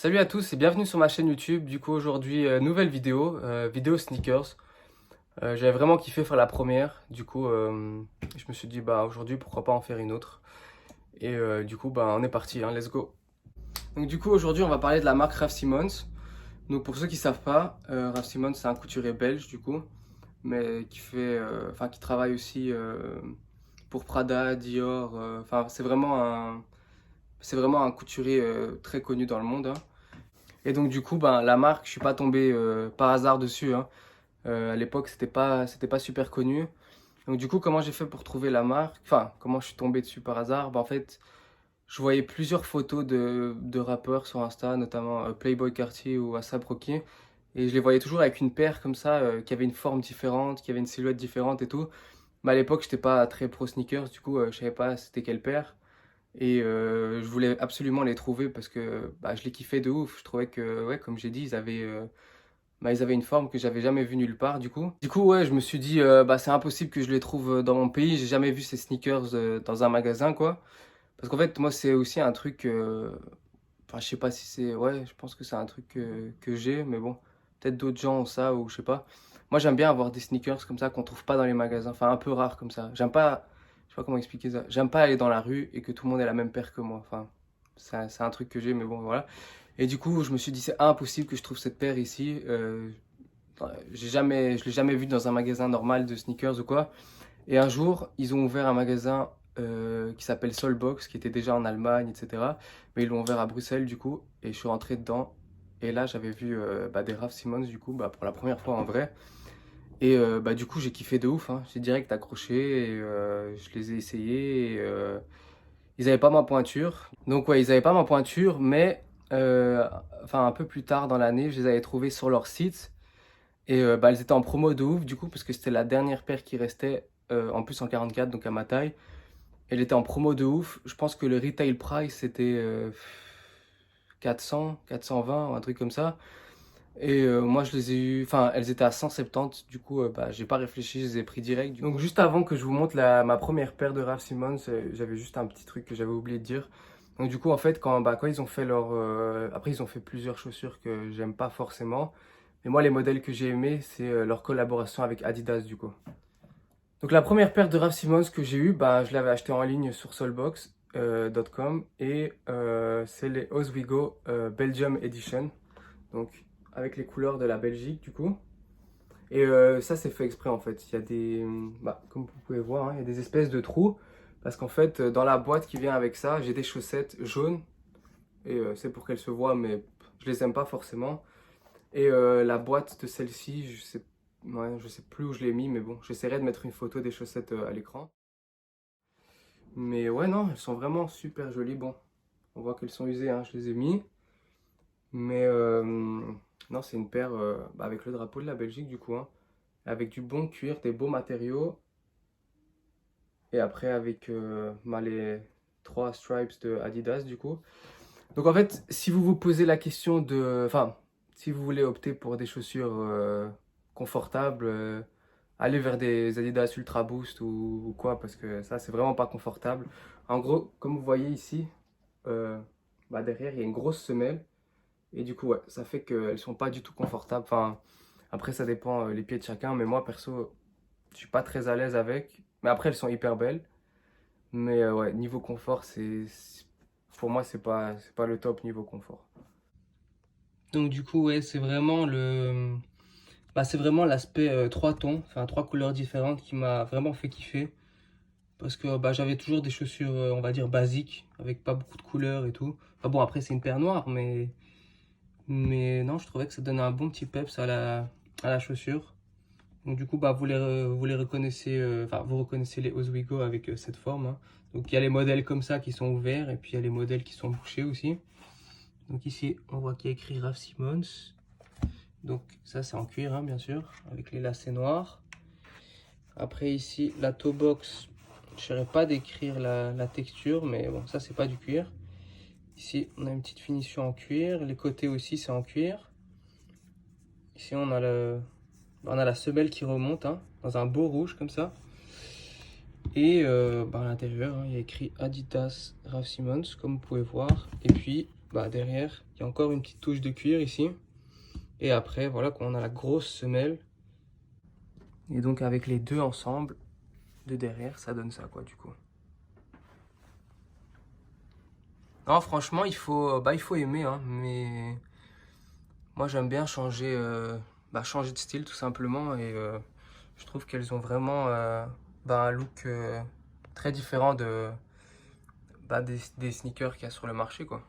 Salut à tous et bienvenue sur ma chaîne YouTube. Du coup aujourd'hui nouvelle vidéo, vidéo sneakers. J'avais vraiment kiffé faire la première. Du coup je me suis dit bah aujourd'hui pourquoi pas en faire une autre. Et du coup bah on est parti, hein, let's go. Donc du coup aujourd'hui on va parler de la marque Raf Simons. Donc pour ceux qui savent pas, Raf Simons c'est un couturier belge du coup, mais qui fait, enfin qui travaille aussi pour Prada, Dior. Enfin c'est vraiment un couturier très connu dans le monde, hein. Et donc du coup, ben, la marque, je suis pas tombé par hasard dessus, hein. À l'époque, c'était pas super connu. Donc du coup, comment j'ai fait pour trouver la marque? Enfin, comment je suis tombé dessus par hasard? Ben, en fait, je voyais plusieurs photos de rappeurs sur Insta, notamment Playboi Carti ou A$AP Rocky. Et je les voyais toujours avec une paire comme ça, qui avait une forme différente, qui avait une silhouette différente et tout. Mais à l'époque, j'étais pas très pro sneakers, du coup, je savais pas c'était quelle paire. Et je voulais absolument les trouver parce que bah, je les kiffais de ouf. Je trouvais que, ouais, comme j'ai dit, ils avaient une forme que j'avais jamais vue nulle part du coup. Du coup, ouais, je me suis dit, bah, c'est impossible que je les trouve dans mon pays. J'ai jamais vu ces sneakers dans un magasin, quoi. Parce qu'en fait, moi, c'est aussi un truc. Enfin, je sais pas si c'est. Ouais, je pense que c'est un truc que j'ai, mais bon, peut-être d'autres gens ont ça ou je sais pas. Moi, j'aime bien avoir des sneakers comme ça qu'on trouve pas dans les magasins. Enfin, un peu rare comme ça. J'aime pas. Je sais pas comment expliquer ça. J'aime pas aller dans la rue et que tout le monde ait la même paire que moi. Enfin, c'est un truc que j'ai, mais bon, voilà. Et du coup, je me suis dit, c'est impossible que je trouve cette paire ici. Je l'ai jamais vue dans un magasin normal de sneakers ou quoi. Et un jour, ils ont ouvert un magasin qui s'appelle Soulbox, qui était déjà en Allemagne, etc. Mais ils l'ont ouvert à Bruxelles, du coup, et je suis rentré dedans. Et là, j'avais vu bah, des Raf Simons, du coup, bah, pour la première fois en vrai. Et bah, du coup, j'ai kiffé de ouf, hein. J'ai direct accroché, et je les ai essayés. Et, ils n'avaient pas ma pointure. Donc, ouais, ils n'avaient pas ma pointure, mais enfin, un peu plus tard dans l'année, je les avais trouvés sur leur site. Et bah, elles étaient en promo de ouf, du coup, parce que c'était la dernière paire qui restait, en plus en 44, donc à ma taille. Elle était en promo de ouf. Je pense que le retail price c'était 400, 420, un truc comme ça. Et moi je les ai eu, enfin elles étaient à 170, du coup bah, j'ai pas réfléchi, je les ai pris direct. Donc juste avant que je vous montre ma première paire de Raf Simons, j'avais juste un petit truc que j'avais oublié de dire. Donc du coup en fait quand ils ont fait leur... après ils ont fait plusieurs chaussures que j'aime pas forcément. Mais moi les modèles que j'ai aimés c'est leur collaboration avec Adidas du coup. Donc la première paire de Raf Simons que j'ai eue, bah, je l'avais acheté en ligne sur soulbox.com et c'est les Oswego Belgium Edition, donc avec les couleurs de la Belgique du coup. Et ça c'est fait exprès en fait. Il y a des, bah, comme vous pouvez voir, hein, il y a des espèces de trous parce qu'en fait dans la boîte qui vient avec ça, j'ai des chaussettes jaunes et c'est pour qu'elles se voient, mais je les aime pas forcément. Et la boîte de celle-ci, ouais, je sais plus où je l'ai mis, mais bon, j'essaierai de mettre une photo des chaussettes à l'écran. Mais ouais, non, elles sont vraiment super jolies. Bon, on voit qu'elles sont usées, hein, je les ai mis. Mais non, c'est une paire bah, avec le drapeau de la Belgique, du coup, hein, avec du bon cuir, des beaux matériaux. Et après, avec bah, les trois stripes de Adidas, du coup. Donc en fait, si vous vous posez la question de... Enfin, si vous voulez opter pour des chaussures confortables, allez vers des Adidas Ultra Boost ou quoi, parce que ça, c'est vraiment pas confortable. En gros, comme vous voyez ici, euh, bah derrière, il y a une grosse semelle. Et du coup, ouais, ça fait qu'elles sont pas du tout confortables. Enfin, après, ça dépend les pieds de chacun. Mais moi, perso, je suis pas très à l'aise avec. Mais après, elles sont hyper belles. Mais ouais, niveau confort, pour moi, c'est pas le top niveau confort. Donc du coup, ouais, c'est vraiment bah, c'est vraiment l'aspect trois tons, enfin trois couleurs différentes qui m'a vraiment fait kiffer. Parce que bah, j'avais toujours des chaussures, on va dire, basiques, avec pas beaucoup de couleurs et tout. Enfin bon, après, c'est une paire noire, mais non, je trouvais que ça donnait un bon petit peps à la chaussure. Donc du coup, bah, vous les reconnaissez, enfin, vous reconnaissez les Oswego avec cette forme, hein. Donc il y a les modèles comme ça qui sont ouverts, et puis il y a les modèles qui sont bouchés aussi. Donc ici, on voit qu'il y a écrit Raf Simons. Donc ça, c'est en cuir, hein, bien sûr, avec les lacets noirs. Après ici, la toe box, je ne saurais pas décrire la texture, mais bon, ça, c'est pas du cuir. Ici, on a une petite finition en cuir. Les côtés aussi, c'est en cuir. Ici, on a la semelle qui remonte, hein, dans un beau rouge comme ça. Et bah, à l'intérieur, hein, il y a écrit Adidas Raf Simons, comme vous pouvez voir. Et puis, bah, derrière, il y a encore une petite touche de cuir ici. Et après, voilà, quand on a la grosse semelle. Et donc avec les deux ensemble, de derrière, ça donne ça quoi du coup. Non, franchement, il faut aimer, hein, mais moi j'aime bien changer, changer de style tout simplement. Et je trouve qu'elles ont vraiment un look très différent des sneakers qu'il y a sur le marché quoi.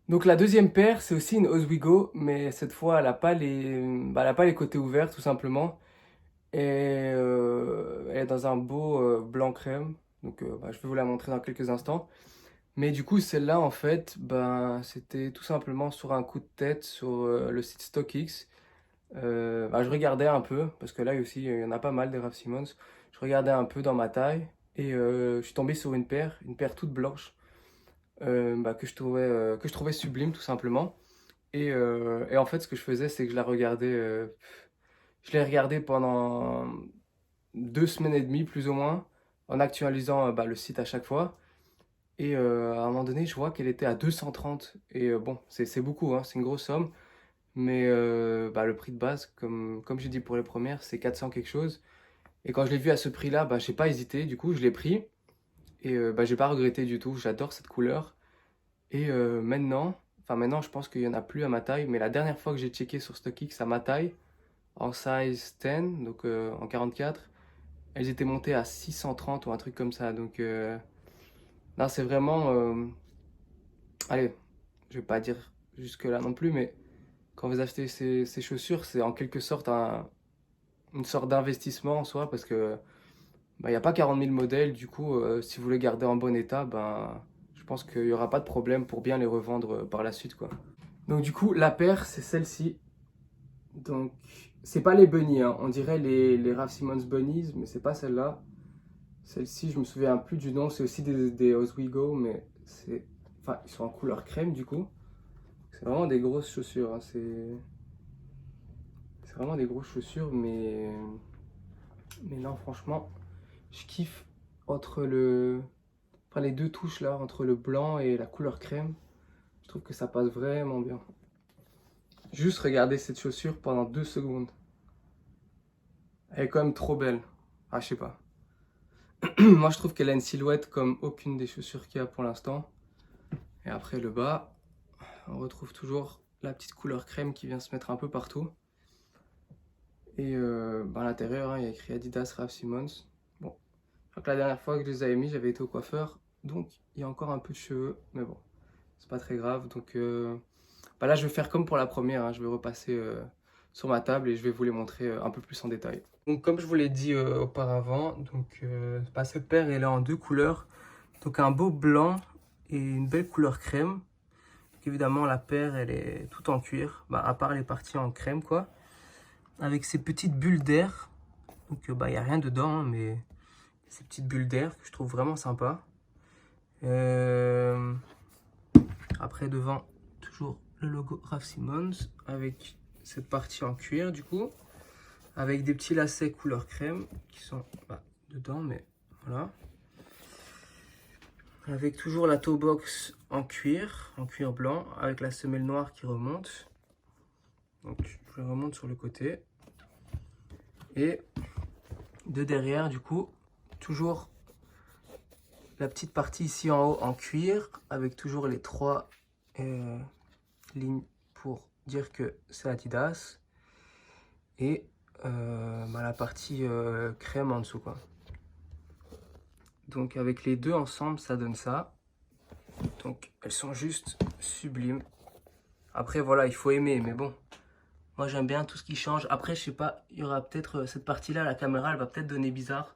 Donc la deuxième paire, c'est aussi une Oswego, mais cette fois, elle a pas les côtés ouverts, tout simplement. Et elle est dans un beau blanc crème. Donc je vais vous la montrer dans quelques instants. Mais du coup, celle-là, en fait, c'était tout simplement sur un coup de tête sur le site StockX. Je regardais un peu, parce que là aussi, il y en a pas mal des Raf Simons. Je regardais un peu dans ma taille et je suis tombé sur une paire toute blanche que je trouvais sublime tout simplement. Et en fait, ce que je faisais, c'est que je l'ai regardée pendant 2 semaines et demie plus ou moins, en actualisant le site à chaque fois. Et à un moment donné, je vois qu'elle était à 230. Et bon, c'est beaucoup, hein, c'est une grosse somme. Mais le prix de base, comme j'ai dit pour les premières, c'est 400 quelque chose. Et quand je l'ai vu à ce prix-là, j'ai pas hésité. Du coup, je l'ai pris. Et j'ai pas regretté du tout. J'adore cette couleur. Et maintenant, je pense qu'il y en a plus à ma taille. Mais la dernière fois que j'ai checké sur StockX à ma taille, en size 10, donc en 44, elles étaient montées à 630 ou un truc comme ça. Donc, non, c'est vraiment. Allez, je vais pas dire jusque-là non plus, mais quand vous achetez ces chaussures, c'est en quelque sorte une sorte d'investissement en soi parce que il n'y a pas 40 000 modèles. Du coup, si vous les gardez en bon état, je pense qu'il n'y aura pas de problème pour bien les revendre par la suite, quoi. Donc, du coup, la paire, c'est celle-ci. Donc, c'est pas les bunnies, hein. On dirait les Raf Simons bunnies, mais c'est pas celle-là. Celle-ci, je me souviens plus du nom, c'est aussi des Oswego, mais ils sont en couleur crème du coup. C'est vraiment des grosses chaussures, hein. C'est vraiment des grosses chaussures, mais non, franchement, je kiffe les deux touches là, entre le blanc et la couleur crème. Je trouve que ça passe vraiment bien. Juste regarder cette chaussure pendant 2 secondes. Elle est quand même trop belle. Ah, je sais pas. Moi, je trouve qu'elle a une silhouette comme aucune des chaussures qu'il y a pour l'instant. Et après, le bas, on retrouve toujours la petite couleur crème qui vient se mettre un peu partout. Et à l'intérieur, hein, il y a écrit Adidas Raf Simons. Bon, je crois que la dernière fois que je les avais mis, j'avais été au coiffeur. Donc, il y a encore un peu de cheveux. Mais bon, c'est pas très grave. Donc, là, je vais faire comme pour la première, hein. Je vais repasser sur ma table et je vais vous les montrer un peu plus en détail. Donc, comme je vous l'ai dit auparavant, cette paire, elle est en deux couleurs. Donc, un beau blanc et une belle couleur crème. Donc, évidemment, la paire, elle est toute en cuir, à part les parties en crème, quoi. Avec ces petites bulles d'air. Donc, il n'y a rien dedans, hein, mais ces petites bulles d'air que je trouve vraiment sympa. Après, devant, toujours le logo Raf Simons avec cette partie en cuir, du coup. Avec des petits lacets couleur crème qui sont dedans, mais voilà. Avec toujours la toe box en cuir blanc, avec la semelle noire qui remonte. Donc, je remonte sur le côté. Et de derrière, du coup, toujours la petite partie ici en haut en cuir, avec toujours les 3 lignes pour dire que c'est Adidas. Et la partie crème en dessous, quoi. Donc avec les deux ensemble, ça donne ça. Donc elles sont juste sublimes. Après voilà, il faut aimer, mais bon. Moi j'aime bien tout ce qui change. Après je sais pas, il y aura peut-être cette partie-là, la caméra, elle va peut-être donner bizarre.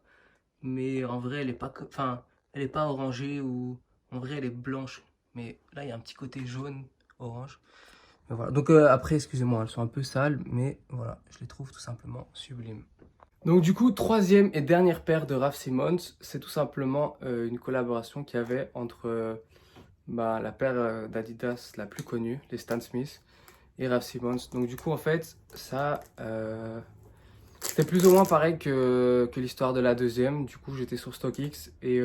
Mais en vrai, elle est pas orangée ou en vrai elle est blanche. Mais là il y a un petit côté jaune, orange. Mais voilà. Donc après, excusez-moi, elles sont un peu sales, mais voilà, je les trouve tout simplement sublimes. Donc du coup, troisième et dernière paire de Raf Simons, c'est tout simplement une collaboration qu'il y avait entre la paire d'Adidas la plus connue, les Stan Smith, et Raf Simons. Donc du coup, en fait, c'était plus ou moins pareil que l'histoire de la deuxième. Du coup, j'étais sur StockX et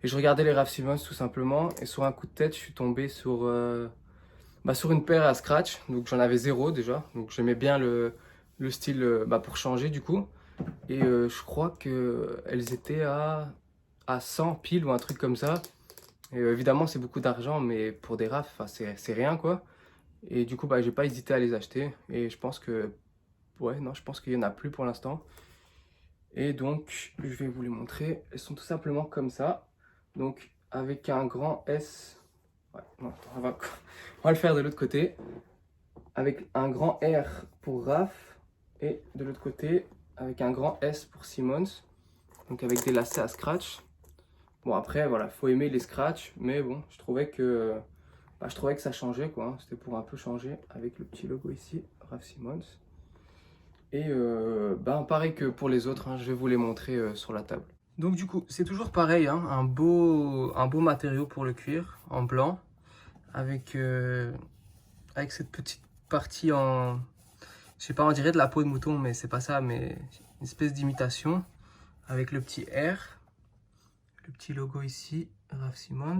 Et je regardais les Raf Simons tout simplement. Et sur un coup de tête, je suis tombé sur une paire à scratch. Donc j'en avais zéro déjà. Donc j'aimais bien le style pour changer du coup. Et je crois qu'elles étaient à 100 piles ou un truc comme ça. Et évidemment, c'est beaucoup d'argent, mais pour des Raf, c'est rien quoi. Et du coup, j'ai pas hésité à les acheter. Et je pense que, ouais, non, je pense qu'il y en a plus pour l'instant. Et donc, je vais vous les montrer. Elles sont tout simplement comme ça. Donc, avec un grand S. Ouais, non, attends, on va le faire de l'autre côté. Avec un grand R pour Raf. Et de l'autre côté, avec un grand S pour Simmons. Donc, avec des lacets à scratch. Bon, après, voilà, faut aimer les scratchs. Mais bon, je trouvais que ça changeait, quoi. Hein. C'était pour un peu changer avec le petit logo ici, Raf Simons. Et pareil que pour les autres, hein, je vais vous les montrer sur la table. Donc du coup, c'est toujours pareil, hein, un beau matériau pour le cuir, en blanc, avec cette petite partie en... Je sais pas, on dirait de la peau de mouton, mais c'est pas ça, mais une espèce d'imitation, avec le petit R, le petit logo ici, Raf Simons.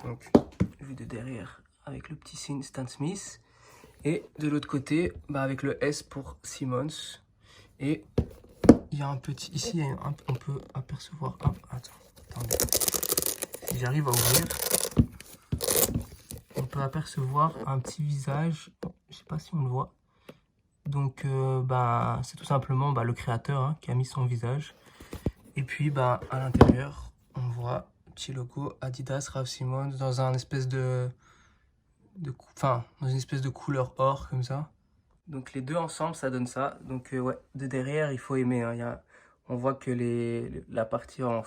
Donc, vu de derrière, avec le petit signe Stan Smith. Et de l'autre côté, avec le S pour Simmons. Et il y a un petit... Ici, on peut apercevoir... Attendez. Si j'arrive à ouvrir, on peut apercevoir un petit visage. Je sais pas si on le voit. Donc, c'est tout simplement le créateur hein, qui a mis son visage. Et puis, à l'intérieur, on voit un petit logo Adidas Raf Simons dans un espèce dans une espèce de couleur or comme ça. Donc les deux ensemble ça donne ça. Donc ouais, de derrière il faut aimer. Hein. On voit que la partie en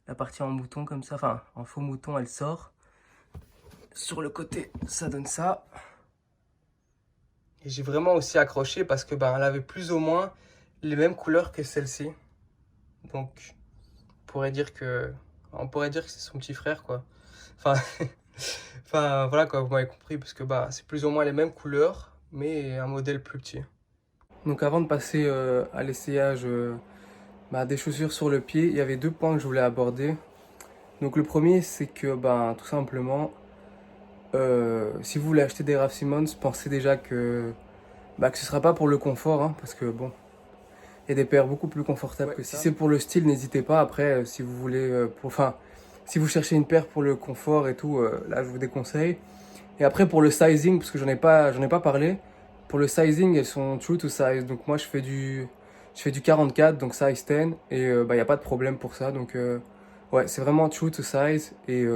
la partie en mouton comme ça, en faux mouton elle sort. Sur le côté ça donne ça. Et j'ai vraiment aussi accroché parce que elle avait plus ou moins les mêmes couleurs que celle-ci. Donc on pourrait dire que c'est son petit frère quoi. Voilà quoi, vous m'avez compris, parce que c'est plus ou moins les mêmes couleurs, mais un modèle plus petit. Donc avant de passer à l'essayage des chaussures sur le pied, il y avait deux points que je voulais aborder. Donc le premier, c'est que tout simplement, si vous voulez acheter des Raf Simons, pensez déjà que ce ne sera pas pour le confort, hein, parce que bon, il y a des paires beaucoup plus confortables que ça. Si c'est pour le style, n'hésitez pas. Après, si vous voulez, si vous cherchez une paire pour le confort et tout, là je vous déconseille. Et après pour le sizing, parce que j'en ai pas parlé, pour le sizing elles sont true to size. Donc moi je fais du 44, donc size 10, et il n'y a pas de problème pour ça. Donc ouais, c'est vraiment true to size, et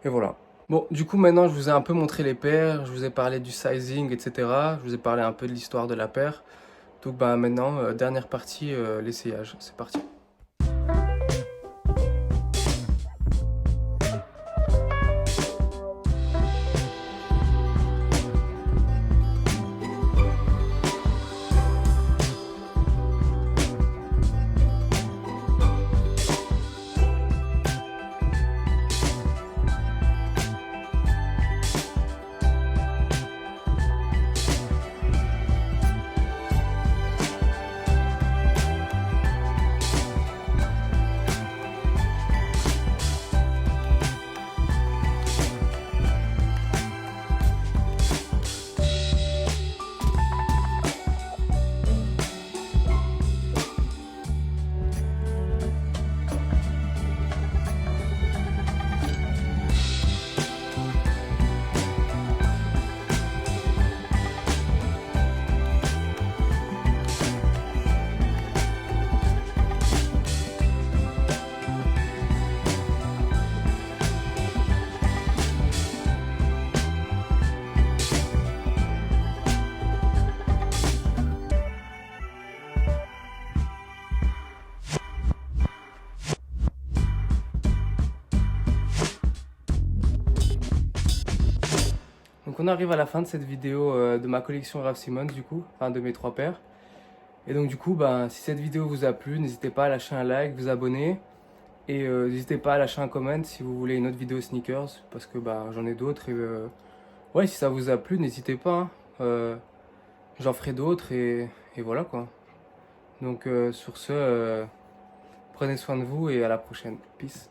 voilà. Bon, du coup maintenant je vous ai un peu montré les paires, je vous ai parlé du sizing, etc. Je vous ai parlé un peu de l'histoire de la paire. Donc maintenant, dernière partie, l'essayage, c'est parti. Donc on arrive à la fin de cette vidéo de ma collection Raf Simons du coup, enfin de mes 3 paires. Et donc du coup, si cette vidéo vous a plu, n'hésitez pas à lâcher un like, vous abonner. Et n'hésitez pas à lâcher un comment si vous voulez une autre vidéo sneakers, parce que j'en ai d'autres. Et ouais, si ça vous a plu, n'hésitez pas. Hein. J'en ferai d'autres, et voilà quoi. Donc sur ce, Prenez soin de vous et à la prochaine. Peace.